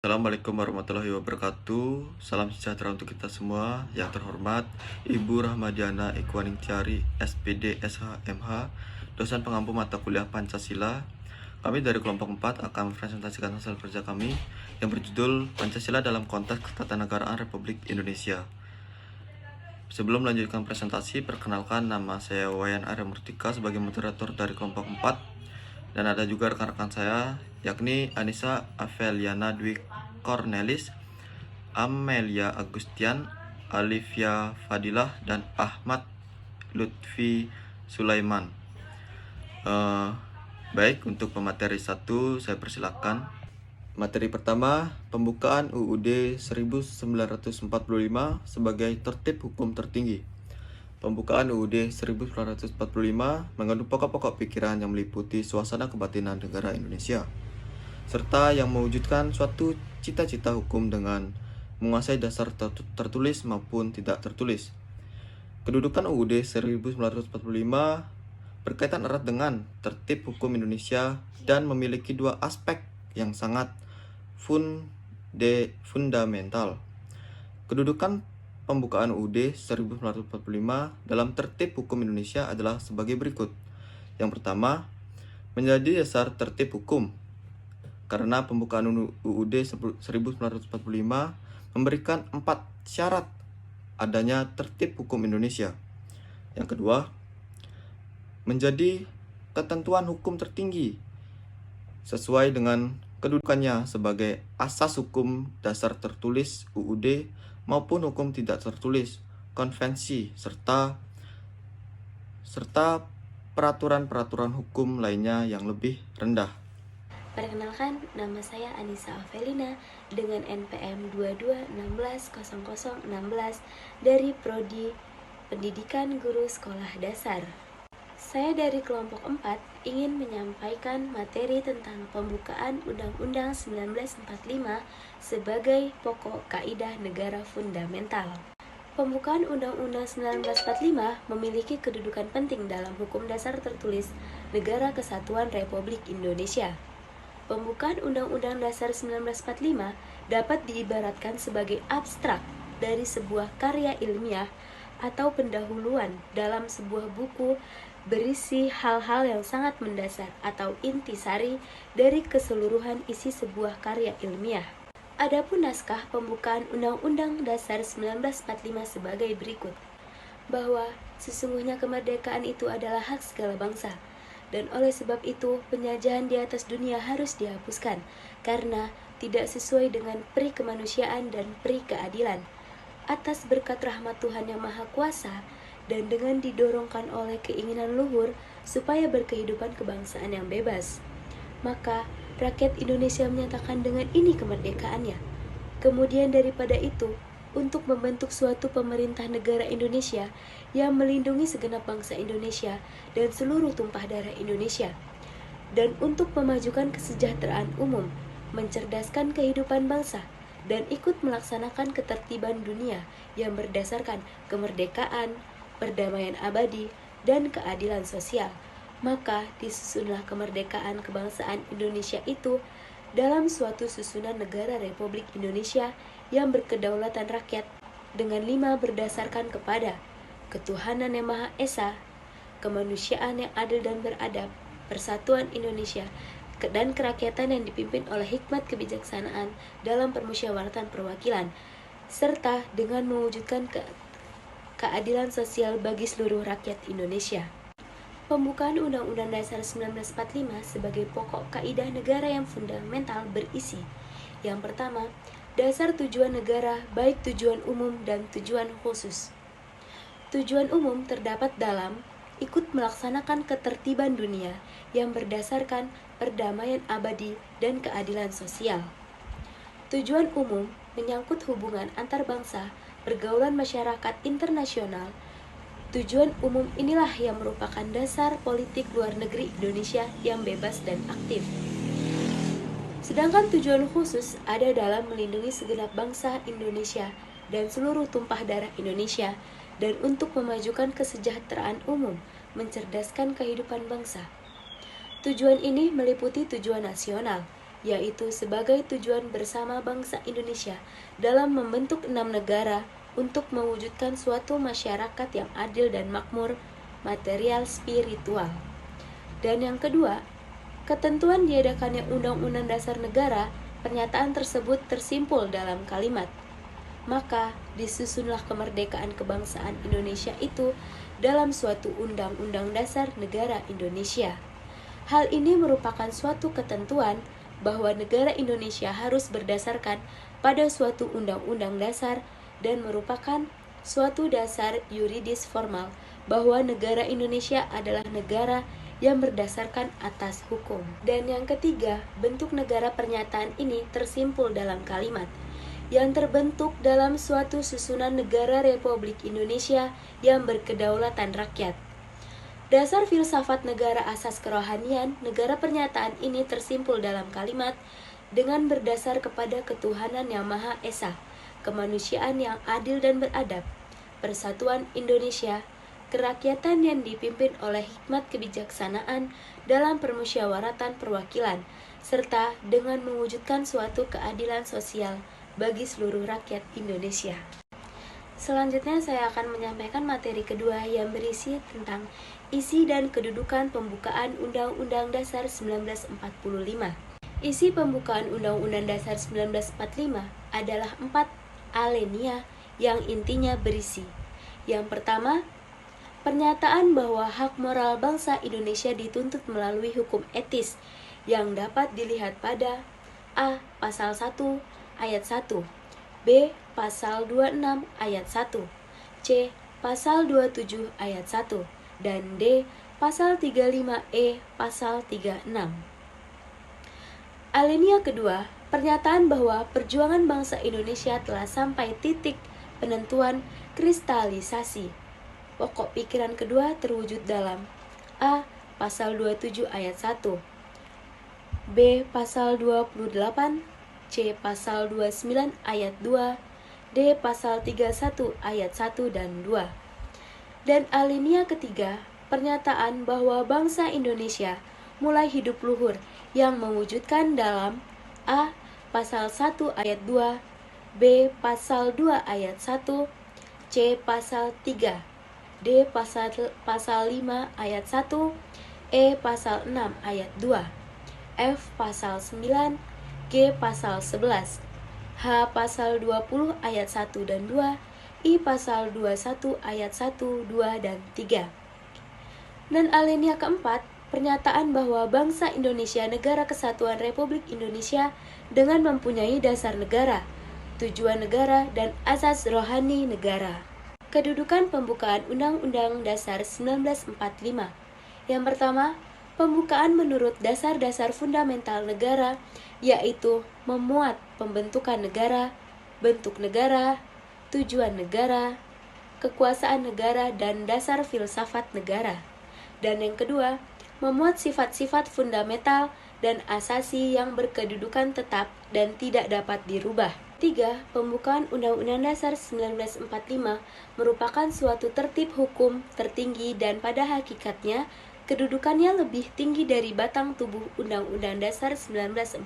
Assalamualaikum warahmatullahi wabarakatuh. Salam sejahtera untuk kita semua. Yang terhormat Ibu Rahmadiana Ikwaningsari, SPD, SHMH, dosen pengampu mata kuliah Pancasila. Kami dari kelompok 4 akan mempresentasikan hasil kerja kami yang berjudul Pancasila dalam Konteks Ketatanegaraan Republik Indonesia. Sebelum melanjutkan presentasi, perkenalkan nama saya Wayan Arya Murtika sebagai moderator dari kelompok 4. Dan ada juga rekan-rekan saya, yakni Anissa Aveliana Dwi Cornelis, Amelia Agustian, Alivia Fadilah, dan Ahmad Lutfi Sulaiman. Baik, untuk pemateri 1 saya persilakan. Materi pertama, pembukaan UUD 1945 sebagai tertib hukum tertinggi. Pembukaan UUD 1945 mengandung pokok-pokok pikiran yang meliputi suasana kebatinan negara Indonesia, serta yang mewujudkan suatu cita-cita hukum dengan menguasai dasar tertulis maupun tidak tertulis. Kedudukan UUD 1945 berkaitan erat dengan tertib hukum Indonesia dan memiliki dua aspek yang sangat fundamental. Kedudukan pembukaan UUD 1945 dalam tertib hukum Indonesia adalah sebagai berikut. Yang pertama, menjadi dasar tertib hukum, karena pembukaan UUD 1945 memberikan 4 syarat adanya tertib hukum Indonesia. Yang kedua, menjadi ketentuan hukum tertinggi sesuai dengan kedudukannya sebagai asas hukum dasar tertulis UUD maupun hukum tidak tertulis, konvensi, serta peraturan-peraturan hukum lainnya yang lebih rendah. Perkenalkan, nama saya Anissa Avelina dengan NPM 22160016 dari Prodi Pendidikan Guru Sekolah Dasar. Saya dari kelompok 4 ingin menyampaikan materi tentang pembukaan Undang-Undang 1945 sebagai pokok kaidah negara fundamental. Pembukaan Undang-Undang 1945 memiliki kedudukan penting dalam hukum dasar tertulis Negara Kesatuan Republik Indonesia. Pembukaan Undang-Undang Dasar 1945 dapat diibaratkan sebagai abstrak dari sebuah karya ilmiah atau pendahuluan dalam sebuah buku berisi hal-hal yang sangat mendasar atau intisari dari keseluruhan isi sebuah karya ilmiah. Adapun naskah pembukaan Undang-Undang Dasar 1945 sebagai berikut, bahwa sesungguhnya kemerdekaan itu adalah hak segala bangsa, dan oleh sebab itu penjajahan di atas dunia harus dihapuskan, karena tidak sesuai dengan peri kemanusiaan dan peri keadilan. Atas berkat rahmat Tuhan yang Maha Kuasa, dan dengan didorongkan oleh keinginan luhur supaya berkehidupan kebangsaan yang bebas, maka rakyat Indonesia menyatakan dengan ini kemerdekaannya. Kemudian daripada itu, untuk membentuk suatu pemerintah negara Indonesia yang melindungi segenap bangsa Indonesia dan seluruh tumpah darah Indonesia, dan untuk memajukan kesejahteraan umum, mencerdaskan kehidupan bangsa, dan ikut melaksanakan ketertiban dunia yang berdasarkan kemerdekaan, perdamaian abadi, dan keadilan sosial. Maka disusunlah kemerdekaan kebangsaan Indonesia itu dalam suatu susunan negara Republik Indonesia yang berkedaulatan rakyat dengan 5 berdasarkan kepada ketuhanan yang Maha Esa, kemanusiaan yang adil dan beradab, persatuan Indonesia, dan kerakyatan yang dipimpin oleh hikmat kebijaksanaan dalam permusyawaratan perwakilan, serta dengan mewujudkan keadilan sosial bagi seluruh rakyat Indonesia. Pembukaan Undang-Undang Dasar 1945 sebagai pokok kaidah negara yang fundamental berisi: yang pertama, dasar tujuan negara baik tujuan umum dan tujuan khusus. Tujuan umum terdapat dalam ikut melaksanakan ketertiban dunia yang berdasarkan perdamaian abadi dan keadilan sosial. Tujuan umum menyangkut hubungan antar bangsa, pergaulan masyarakat internasional. Tujuan umum inilah yang merupakan dasar politik luar negeri Indonesia yang bebas dan aktif. Sedangkan tujuan khusus ada dalam melindungi segenap bangsa Indonesia dan seluruh tumpah darah Indonesia, dan untuk memajukan kesejahteraan umum, mencerdaskan kehidupan bangsa. Tujuan ini meliputi tujuan nasional, yaitu sebagai tujuan bersama bangsa Indonesia dalam membentuk 6 negara untuk mewujudkan suatu masyarakat yang adil dan makmur, material, spiritual. Dan yang kedua, ketentuan diadakannya Undang-Undang Dasar Negara, pernyataan tersebut tersimpul dalam kalimat, maka disusunlah kemerdekaan kebangsaan Indonesia itu dalam suatu Undang-Undang Dasar Negara Indonesia. Hal ini merupakan suatu ketentuan bahwa negara Indonesia harus berdasarkan pada suatu undang-undang dasar dan merupakan suatu dasar yuridis formal bahwa negara Indonesia adalah negara yang berdasarkan atas hukum. Dan yang ketiga, bentuk negara pernyataan ini tersimpul dalam kalimat yang terbentuk dalam suatu susunan negara Republik Indonesia yang berkedaulatan rakyat. Dasar filsafat negara asas kerohanian, negara pernyataan ini tersimpul dalam kalimat dengan berdasar kepada ketuhanan yang Maha Esa, kemanusiaan yang adil dan beradab, persatuan Indonesia, kerakyatan yang dipimpin oleh hikmat kebijaksanaan dalam permusyawaratan perwakilan, serta dengan mewujudkan suatu keadilan sosial bagi seluruh rakyat Indonesia. Selanjutnya saya akan menyampaikan materi kedua yang berisi tentang isi dan kedudukan pembukaan Undang-Undang Dasar 1945. Isi pembukaan Undang-Undang Dasar 1945 adalah 4 alinea yang intinya berisi. Yang pertama, pernyataan bahwa hak moral bangsa Indonesia dituntut melalui hukum etis yang dapat dilihat pada A. Pasal 1 ayat 1, B. Pasal 26 ayat 1, C. Pasal 27 ayat 1, dan D. Pasal 35E Pasal 36. Alinea kedua, pernyataan bahwa perjuangan bangsa Indonesia telah sampai titik penentuan kristalisasi. Pokok pikiran kedua terwujud dalam A. Pasal 27 ayat 1, B. Pasal 28, C. Pasal 29 ayat 2, D. Pasal 31 ayat 1 dan 2. Dan alinea ketiga, pernyataan bahwa bangsa Indonesia mulai hidup luhur yang mewujudkan dalam A. Pasal 1 ayat 2, B. Pasal 2 ayat 1, C. Pasal 3, D. Pasal 5 ayat 1, E. Pasal 6 ayat 2, F. Pasal 9, G. Pasal 11, H. Pasal 20 ayat 1 dan 2, I. Pasal 21 ayat 1, 2, dan 3. Dan alinea keempat, pernyataan bahwa bangsa Indonesia Negara Kesatuan Republik Indonesia dengan mempunyai dasar negara, tujuan negara, dan asas rohani negara. Kedudukan pembukaan Undang-Undang Dasar 1945. Yang pertama, pembukaan menurut dasar-dasar fundamental negara, yaitu memuat pembentukan negara, bentuk negara, tujuan negara, kekuasaan negara, dan dasar filsafat negara. Dan yang kedua, memuat sifat-sifat fundamental dan asasi yang berkedudukan tetap dan tidak dapat dirubah. 3. Pembukaan Undang-Undang Dasar 1945 merupakan suatu tertib hukum tertinggi dan pada hakikatnya kedudukannya lebih tinggi dari batang tubuh Undang-Undang Dasar 1945.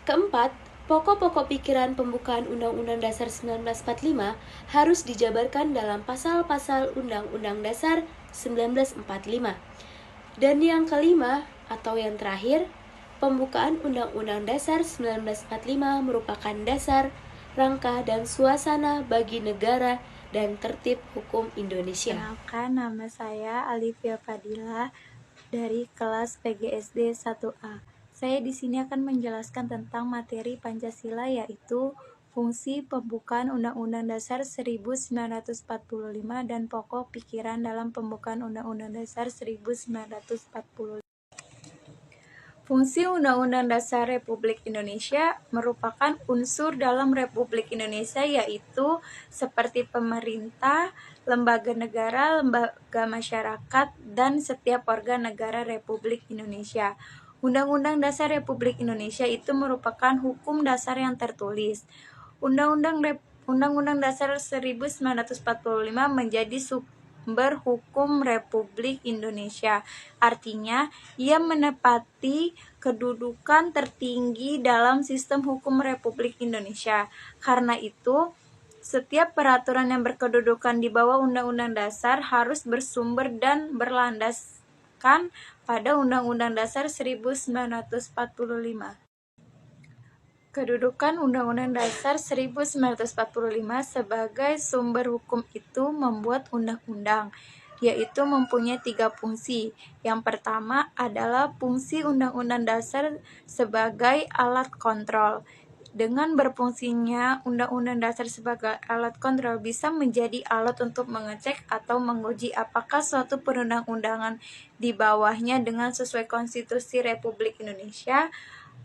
Keempat, pokok-pokok pikiran pembukaan Undang-Undang Dasar 1945 harus dijabarkan dalam pasal-pasal Undang-Undang Dasar 1945. Dan yang kelima atau yang terakhir, pembukaan Undang-Undang Dasar 1945 merupakan dasar, rangka, dan suasana bagi negara dan tertib hukum Indonesia. Kenalkan, nama saya Alivia Fadila dari kelas PGSD 1A. Saya di sini akan menjelaskan tentang materi Pancasila, yaitu fungsi pembukaan Undang-Undang Dasar 1945 dan pokok pikiran dalam pembukaan Undang-Undang Dasar 1945. Fungsi Undang-Undang Dasar Republik Indonesia merupakan unsur dalam Republik Indonesia, yaitu seperti pemerintah, lembaga negara, lembaga masyarakat, dan setiap organ negara Republik Indonesia. Undang-Undang Dasar Republik Indonesia itu merupakan hukum dasar yang tertulis. Undang-Undang Dasar 1945 menjadi sumber hukum Republik Indonesia. Artinya, ia menepati kedudukan tertinggi dalam sistem hukum Republik Indonesia. Karena itu, setiap peraturan yang berkedudukan di bawah Undang-Undang Dasar harus bersumber dan berlandaskan pada Undang-Undang Dasar 1945. Kedudukan Undang-Undang Dasar 1945 sebagai sumber hukum itu membuat undang-undang, yaitu mempunyai 3 fungsi. Yang pertama adalah fungsi Undang-Undang Dasar sebagai alat kontrol. Dengan berfungsinya Undang-Undang Dasar sebagai alat kontrol bisa menjadi alat untuk mengecek atau menguji apakah suatu perundang-undangan di bawahnya dengan sesuai Konstitusi Republik Indonesia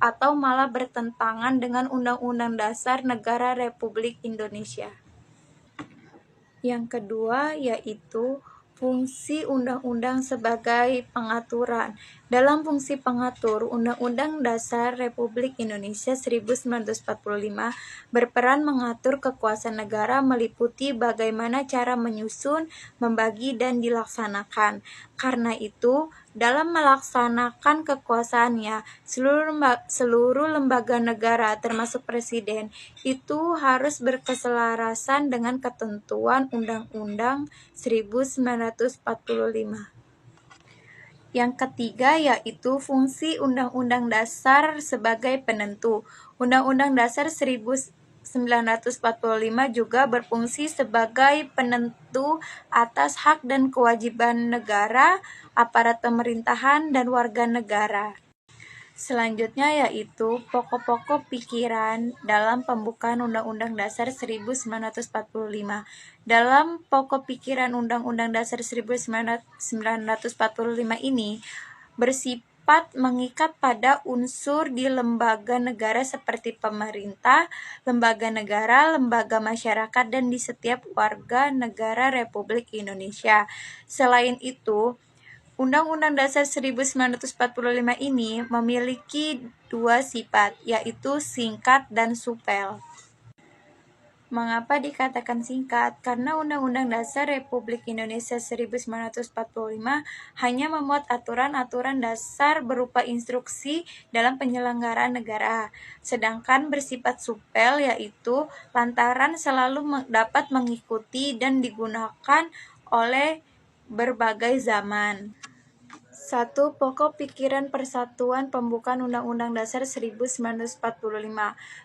atau malah bertentangan dengan Undang-Undang Dasar Negara Republik Indonesia. Yang kedua yaitu fungsi undang-undang sebagai pengaturan. Dalam fungsi pengatur, Undang-Undang Dasar Republik Indonesia 1945 berperan mengatur kekuasaan negara meliputi bagaimana cara menyusun, membagi, dan dilaksanakan. Karena itu, dalam melaksanakan kekuasaannya, seluruh lembaga negara termasuk presiden itu harus berkeselarasan dengan ketentuan Undang-Undang 1945. Yang ketiga yaitu fungsi Undang-Undang Dasar sebagai penentu. Undang-Undang Dasar 1945 juga berfungsi sebagai penentu atas hak dan kewajiban negara, aparat pemerintahan, dan warga negara. Selanjutnya yaitu pokok-pokok pikiran dalam pembukaan Undang-Undang Dasar 1945. Dalam pokok pikiran Undang-Undang Dasar 1945 ini bersifat mengikat pada unsur di lembaga negara seperti pemerintah, lembaga negara, lembaga masyarakat, dan di setiap warga negara Republik Indonesia. Selain itu, Undang-Undang Dasar 1945 ini memiliki 2 sifat, yaitu singkat dan supel. Mengapa dikatakan singkat? Karena Undang-Undang Dasar Republik Indonesia 1945 hanya memuat aturan-aturan dasar berupa instruksi dalam penyelenggaraan negara. Sedangkan bersifat supel yaitu lantaran selalu dapat mengikuti dan digunakan oleh berbagai zaman. 1. Pokok pikiran Persatuan Pembukaan Undang-Undang Dasar 1945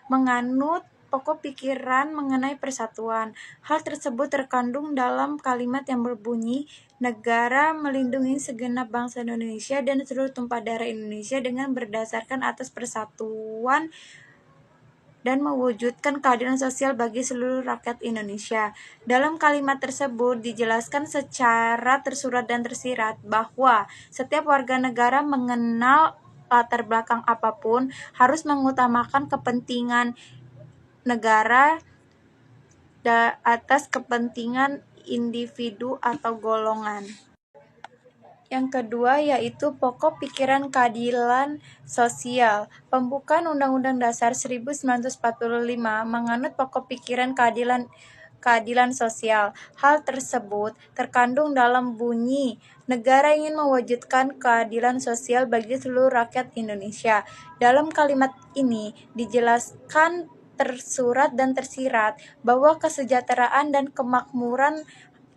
menganut pokok pikiran mengenai persatuan. Hal tersebut terkandung dalam kalimat yang berbunyi, negara melindungi segenap bangsa Indonesia dan seluruh tumpah darah Indonesia dengan berdasarkan atas persatuan dan mewujudkan keadilan sosial bagi seluruh rakyat Indonesia. Dalam kalimat tersebut dijelaskan secara tersurat dan tersirat bahwa setiap warga negara mengenal latar belakang apapun harus mengutamakan kepentingan negara atas kepentingan individu atau golongan. Yang kedua yaitu pokok pikiran keadilan sosial. Pembukaan Undang-Undang Dasar 1945 menganut pokok pikiran keadilan sosial. Hal tersebut terkandung dalam bunyi, negara ingin mewujudkan keadilan sosial bagi seluruh rakyat Indonesia. Dalam kalimat ini dijelaskan tersurat dan tersirat bahwa kesejahteraan dan kemakmuran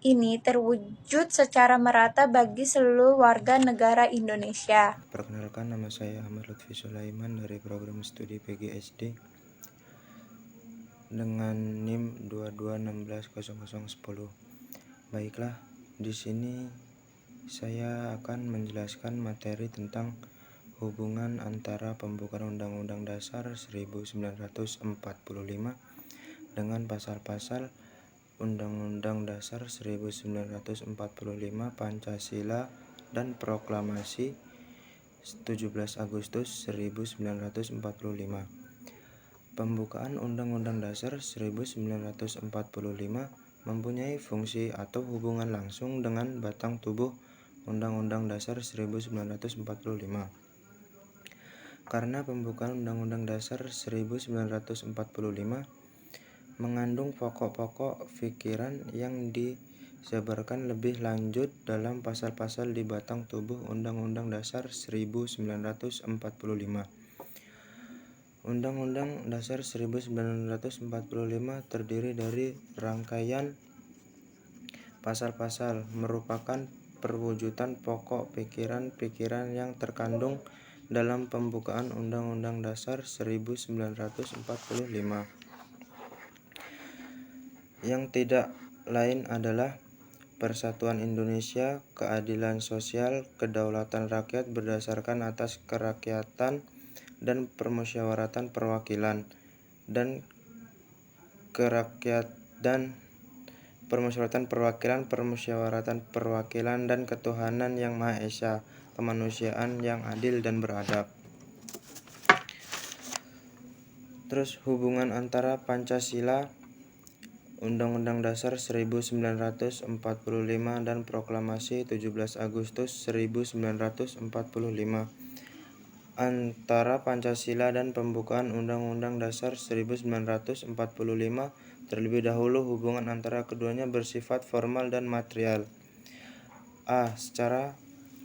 ini terwujud secara merata bagi seluruh warga negara Indonesia. Perkenalkan, nama saya Ahmad Lutfi Sulaiman dari program studi PGSD dengan NIM 22160010. Baiklah, di sini saya akan menjelaskan materi tentang hubungan antara pembukaan Undang-Undang Dasar 1945 dengan pasal-pasal Undang-Undang Dasar 1945, Pancasila, dan Proklamasi 17 Agustus 1945. Pembukaan Undang-Undang Dasar 1945 mempunyai fungsi atau hubungan langsung dengan batang tubuh Undang-Undang Dasar 1945. Karena pembukaan Undang-Undang Dasar 1945 mengandung pokok-pokok pikiran yang disebarkan lebih lanjut dalam pasal-pasal di batang tubuh Undang-Undang Dasar 1945. Undang-Undang Dasar 1945 terdiri dari rangkaian pasal-pasal, merupakan perwujudan pokok pikiran-pikiran yang terkandung dalam pembukaan Undang-Undang Dasar 1945, yang tidak lain adalah Persatuan Indonesia, keadilan sosial, kedaulatan rakyat berdasarkan atas kerakyatan dan permusyawaratan perwakilan, dan permusyawaratan perwakilan dan ketuhanan yang Maha Esa, kemanusiaan yang adil dan beradab. Terus hubungan antara Pancasila, Undang-Undang Dasar 1945 dan Proklamasi 17 Agustus 1945. Antara Pancasila dan pembukaan Undang-Undang Dasar 1945, terlebih dahulu hubungan antara keduanya bersifat formal dan material. A. Secara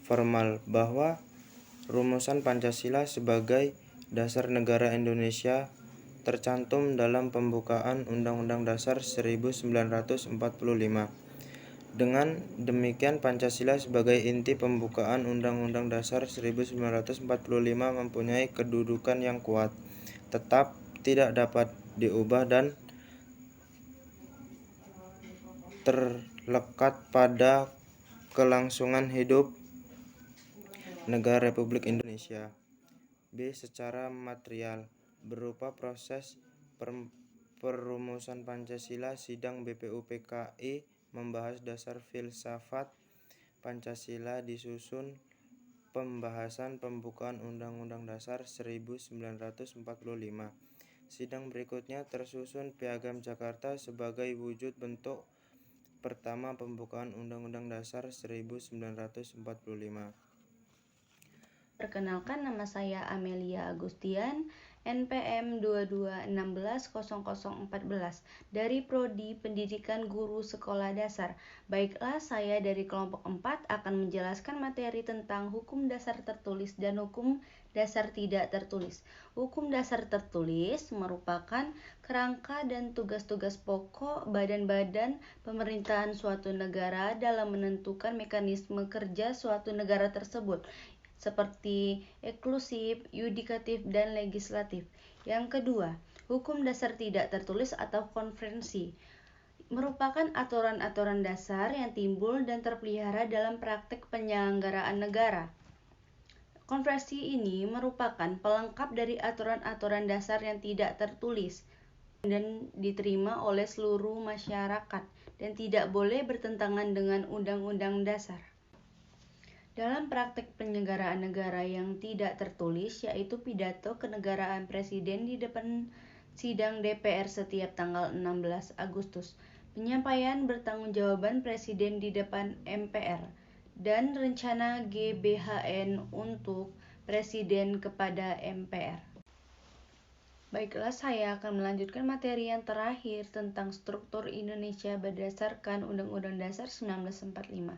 formal, bahwa rumusan Pancasila sebagai dasar negara Indonesia tercantum dalam pembukaan Undang-Undang Dasar 1945. Dengan demikian, Pancasila sebagai inti pembukaan Undang-Undang Dasar 1945 mempunyai kedudukan yang kuat, tetap, tidak dapat diubah, dan terlekat pada kelangsungan hidup negara Republik Indonesia. B. Secara material, berupa proses perumusan Pancasila, sidang BPUPKI membahas dasar filsafat Pancasila, disusun pembahasan pembukaan Undang-Undang Dasar 1945. Sidang berikutnya tersusun Piagam Jakarta sebagai wujud bentuk pertama pembukaan Undang-Undang Dasar 1945. Perkenalkan, nama saya Amelia Agustian, NPM 22160014 dari Prodi Pendidikan Guru Sekolah Dasar. Baiklah, saya dari kelompok 4 akan menjelaskan materi tentang hukum dasar tertulis dan hukum dasar tidak tertulis. Hukum dasar tertulis merupakan kerangka dan tugas-tugas pokok badan-badan pemerintahan suatu negara dalam menentukan mekanisme kerja suatu negara tersebut, seperti eksklusif, yudikatif, dan legislatif. Yang kedua, hukum dasar tidak tertulis atau konvensi merupakan aturan-aturan dasar yang timbul dan terpelihara dalam praktek penyelenggaraan negara. Konvensi ini merupakan pelengkap dari aturan-aturan dasar yang tidak tertulis dan diterima oleh seluruh masyarakat dan tidak boleh bertentangan dengan undang-undang dasar. Dalam praktek penyelenggaraan negara yang tidak tertulis, yaitu pidato kenegaraan Presiden di depan sidang DPR setiap tanggal 16 Agustus, penyampaian bertanggungjawaban Presiden di depan MPR, dan rencana GBHN untuk Presiden kepada MPR. Baiklah, saya akan melanjutkan materi yang terakhir tentang struktur Indonesia berdasarkan Undang-Undang Dasar 1945.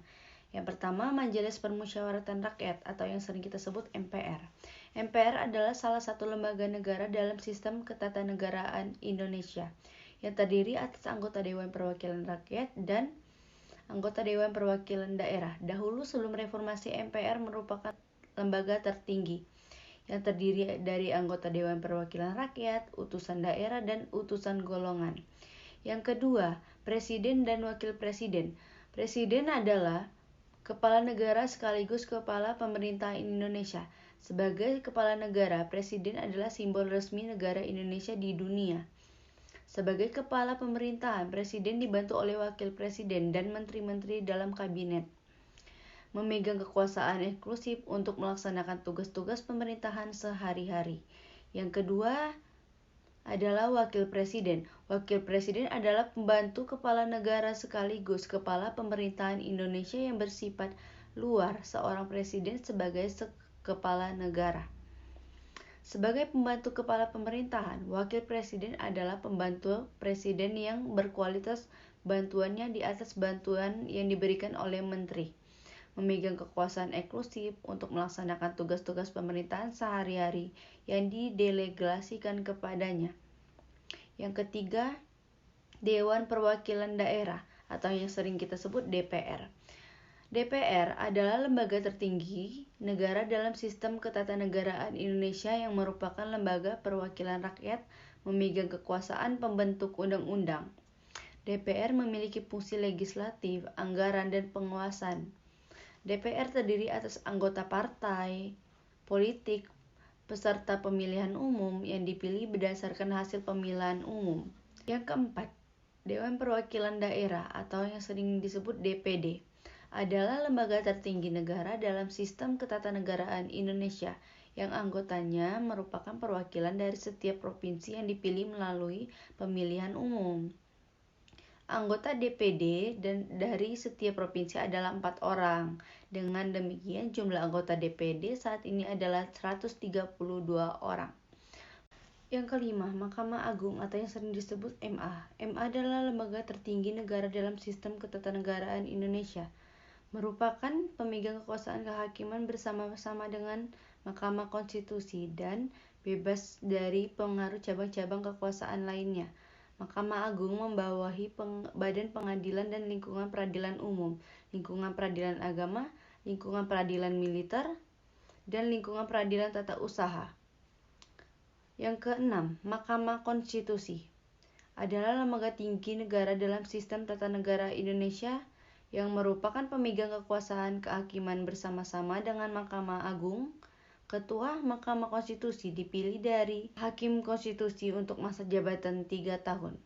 Yang pertama, Majelis Permusyawaratan Rakyat atau yang sering kita sebut MPR. MPR adalah salah satu lembaga negara dalam sistem ketatanegaraan Indonesia yang terdiri atas anggota Dewan Perwakilan Rakyat dan anggota Dewan Perwakilan Daerah. Dahulu sebelum reformasi, MPR merupakan lembaga tertinggi yang terdiri dari anggota Dewan Perwakilan Rakyat, utusan daerah, dan utusan golongan. Yang kedua, Presiden dan Wakil Presiden. Presiden adalah kepala negara sekaligus kepala pemerintahan Indonesia. Sebagai kepala negara, Presiden adalah simbol resmi negara Indonesia di dunia. Sebagai kepala pemerintahan, Presiden dibantu oleh Wakil Presiden dan menteri-menteri dalam kabinet, memegang kekuasaan eksklusif untuk melaksanakan tugas-tugas pemerintahan sehari-hari. Yang kedua adalah Wakil Presiden. Wakil Presiden adalah pembantu kepala negara sekaligus kepala pemerintahan Indonesia yang bersifat luar seorang presiden sebagai kepala negara. Sebagai pembantu kepala pemerintahan, Wakil Presiden adalah pembantu presiden yang berkualitas bantuannya di atas bantuan yang diberikan oleh menteri, memegang kekuasaan eksklusif untuk melaksanakan tugas-tugas pemerintahan sehari-hari yang didelegasikan kepadanya. Yang ketiga, Dewan Perwakilan Daerah atau yang sering kita sebut DPR. DPR adalah lembaga tertinggi negara dalam sistem ketatanegaraan Indonesia yang merupakan lembaga perwakilan rakyat memegang kekuasaan pembentuk undang-undang. DPR memiliki fungsi legislatif, anggaran, dan pengawasan. DPR terdiri atas anggota partai, politik, peserta pemilihan umum yang dipilih berdasarkan hasil pemilihan umum. Yang keempat, Dewan Perwakilan Daerah atau yang sering disebut DPD adalah lembaga tertinggi negara dalam sistem ketatanegaraan Indonesia yang anggotanya merupakan perwakilan dari setiap provinsi yang dipilih melalui pemilihan umum. Anggota DPD dan dari setiap provinsi adalah 4 orang. Dengan demikian jumlah anggota DPD saat ini adalah 132 orang. Yang kelima, Mahkamah Agung atau yang sering disebut MA. MA adalah lembaga tertinggi negara dalam sistem ketatanegaraan Indonesia. Merupakan pemegang kekuasaan kehakiman bersama-sama dengan Mahkamah Konstitusi dan bebas dari pengaruh cabang-cabang kekuasaan lainnya. Mahkamah Agung membawahi Badan Pengadilan dan Lingkungan Peradilan Umum, Lingkungan Peradilan Agama, Lingkungan Peradilan Militer, dan Lingkungan Peradilan Tata Usaha. Yang keenam, Mahkamah Konstitusi adalah lembaga tinggi negara dalam sistem tata negara Indonesia yang merupakan pemegang kekuasaan kehakiman bersama-sama dengan Mahkamah Agung. Ketua Mahkamah Konstitusi dipilih dari Hakim Konstitusi untuk masa jabatan 3 tahun.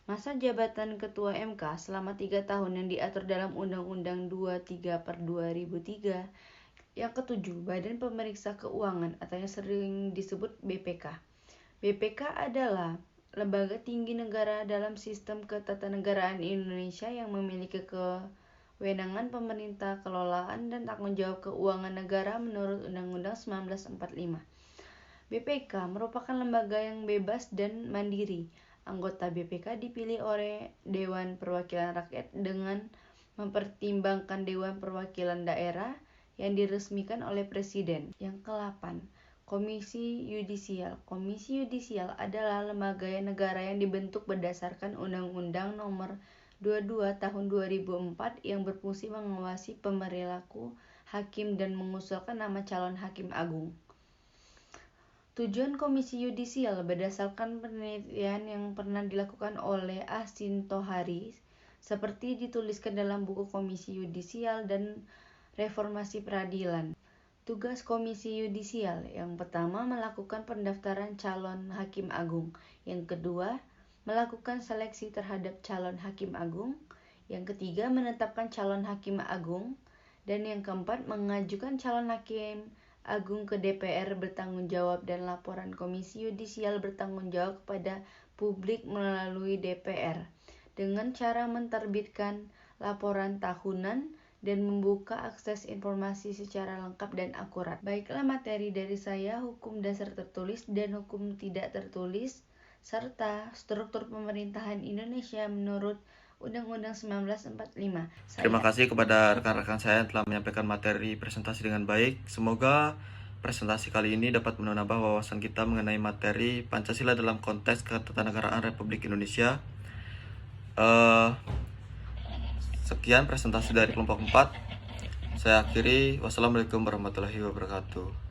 Masa jabatan Ketua MK selama 3 tahun yang diatur dalam Undang-Undang 23/2003. Yang ketujuh, Badan Pemeriksa Keuangan atau yang sering disebut BPK. BPK adalah lembaga tinggi negara dalam sistem ketatanegaraan Indonesia yang memiliki kewenangan pemerintah, kelolaan, dan tanggung jawab keuangan negara menurut Undang-Undang 1945. BPK merupakan lembaga yang bebas dan mandiri. Anggota BPK dipilih oleh Dewan Perwakilan Rakyat dengan mempertimbangkan Dewan Perwakilan Daerah yang diresmikan oleh Presiden. Yang ke-8, Komisi Yudisial. Komisi Yudisial adalah lembaga negara yang dibentuk berdasarkan Undang-Undang Nomor 22 Tahun 2004 yang berfungsi mengawasi perilaku hakim dan mengusulkan nama calon hakim agung. Tujuan Komisi Yudisial berdasarkan penelitian yang pernah dilakukan oleh Asin Tohari seperti dituliskan dalam buku Komisi Yudisial dan Reformasi Peradilan. Tugas Komisi Yudisial yang pertama melakukan pendaftaran calon hakim agung, yang kedua melakukan seleksi terhadap calon hakim agung, yang ketiga menetapkan calon hakim agung, dan yang keempat mengajukan calon hakim agung ke DPR bertanggung jawab dan laporan Komisi Yudisial bertanggung jawab kepada publik melalui DPR dengan cara menerbitkan laporan tahunan dan membuka akses informasi secara lengkap dan akurat. Baiklah materi dari saya, hukum dasar tertulis dan hukum tidak tertulis, serta struktur pemerintahan Indonesia menurut Undang-Undang 1945. Terima kasih kepada rekan-rekan saya yang telah menyampaikan materi presentasi dengan baik. Semoga presentasi kali ini dapat menambah wawasan kita mengenai materi Pancasila dalam konteks ketatanegaraan Republik Indonesia. Sekian presentasi dari kelompok 4. Saya akhiri. Wassalamualaikum warahmatullahi wabarakatuh.